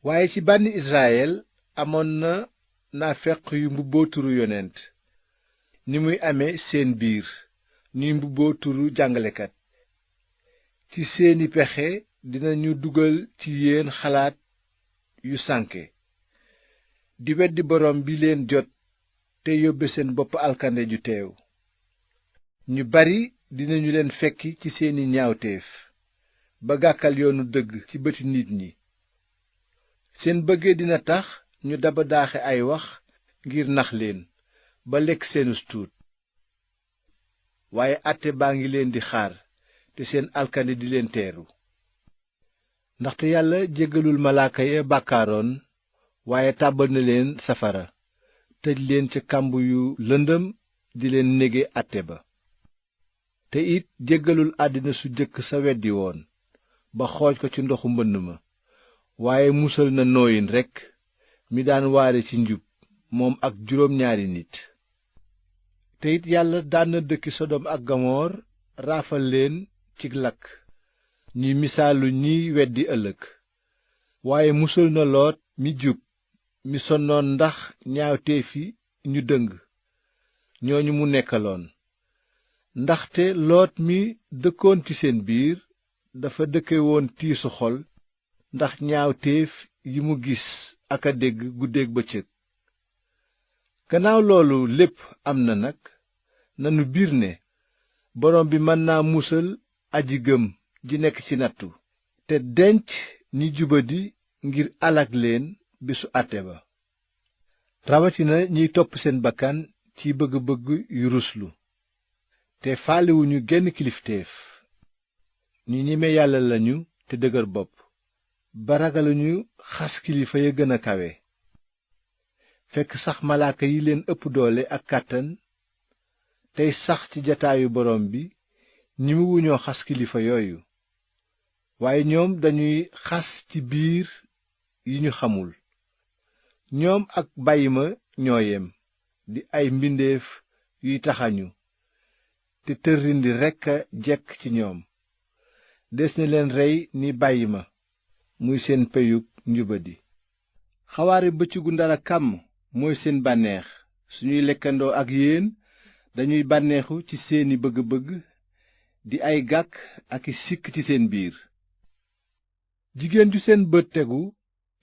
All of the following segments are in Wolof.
waaye ci bànni Israyel amoon na naafeq yu mbubboo turu yonent ni muy amee seen biir ñuy mbubboo turu jàngalekat. ci seeni pexe dinañu dugal ci yéen xalaat yu sànke di weddi boroom bi leen jot te yóbbe seen bopp alkande ju teew. ñu bari dinañu leen fekki ci seeni ñaawteef ba gàkkal yoonu dëgg ci bëti nit ñi. seen bëggee dina tax ñu daba daaxe ay wax ngir nax leen ba lekk seenus tuut. waaye àtte baa ngi leen di xaar te seen alkande di leen teeru. ndaxte yàlla jéggalul malaaka ya bàkkaaroon waaye tàbbal na leen safara tëj leen ca kàmb yu lëndëm di leen nége àtte ba. te it jéggalul àddina su jëkk sa weddi woon ba xooj ko ci ndoxu mbënn ma waaye musal na nooyin rekk mi daan waare ci njub moom ak juróom ñaari nit. te it yàlla daan na dëkki sodom ak gamoor raafal leen cig lakk ñuy misaalu ñiy weddi ëllëg. waaye musal na loot mi jub mi sonnoon ndax ñaawteefi ñu dëng ñooñu mu nekkaloon. ndaxte loot mi dëkkoon ci seen biir dafa dëkke woon tiisu xol ndax ñaawteef yi mu gis ak a dégg guddeeg bëccëg. gannaaw loolu lépp am na nag nanu biir ne borom bi mën naa musal aji gëm ji nekk ci nattu te denc ñi jubadi ngir alag leen bisu àtte ba. rawatina ñiy topp seen bakkan ci bëgg-bëgg yu ruslu te faaliwuñu genn kilifteef. ñu ñeme yàlla lañu te dëgër bopp ba ragaluñu xas kilifa ya gën a kawe. fekk sax malaaka yi leen ëpp doole ak kàttan tey sax ci jataayu borom bi ñimiwuñoo xas kilifa yooyu. waaye ñoom dañuy xas ci biir yi ñu xamul. ñoom ak bàyyima ñoo yem di ay mbindeef yuy taxañu te tërrindi rekk a jekk ci ñoom. des na leen rey ni bàyyima muy seen peyug njubadi. xawaare bëccëgu ndara kàmm mooy seen bànneex. suñuy lekkandoo ak yéen dañuy bànneexu ci seeni bëgg-bëgg di ay gàkk ak i sikk ci seen biir. jigéen ju seen bët tegu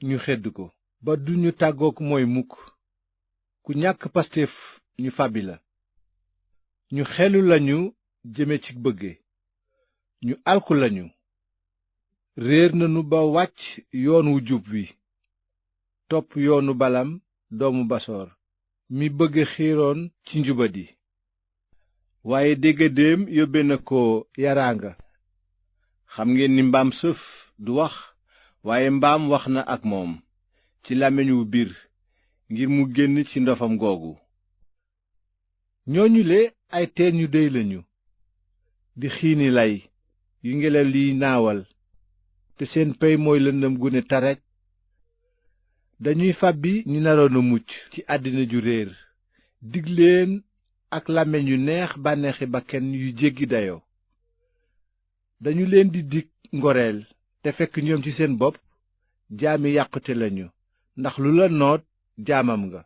ñu xedd ko ba duñu tàggook mooy mukk. ku ñàkk pasteef ñu fàbbi la. ñu xelu lañu jëme ci bëgge. ñu alku lañu. réer nanu ba wàcc yoon wu jub wi topp yoonu balam doomu basoor mi bëgge xiiroon ci njubadi. waaye déggadeem yóbbe na ko yaraanga. xam ngeen ni mbaam sëf du wax waaye mbaam wax na ak moom ci làmmiñ wu biir ngir mu génn ci ndofam googu. ñooñule ay teen ñu déy lañu di xiini lay yu ngelaw liy naawal te seen pey mooy lëndëm gu ne taraj. dañuy fàbbi ñi naroon a mucc ci àddina ju réer dig leen ak làmmiñ yu neex bànneexi bakken yu jéggi dayo. dañu leen di dig ngoreel te fekk ñoom ci seen bopp jaami yàqute lañu ndax lu la noot jaamam nga.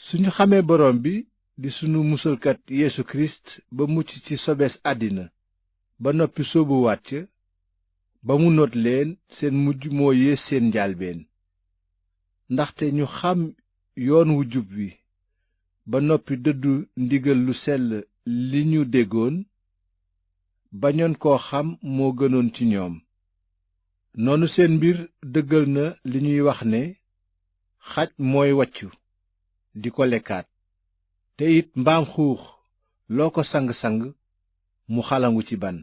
suñu xamee borom bi di sunu musalkat Yeesu Kirist ba mucc ci sobes àddina ba noppi sóobuwaat ca ba mu noot leen seen mujj moo yées seen njaalbeen. ndaxte ñu xam yoon wu jub wi ba noppi dëddu ndigal lu sell li ñu déggoon bañoon koo xam moo gënoon ci ñoom. noonu seen mbir dëggal na li ñuy wax ne xaj mooy waccu di ko lekkaat te it mbaam xuux loo ko sang-sang mu xalangu ci ban.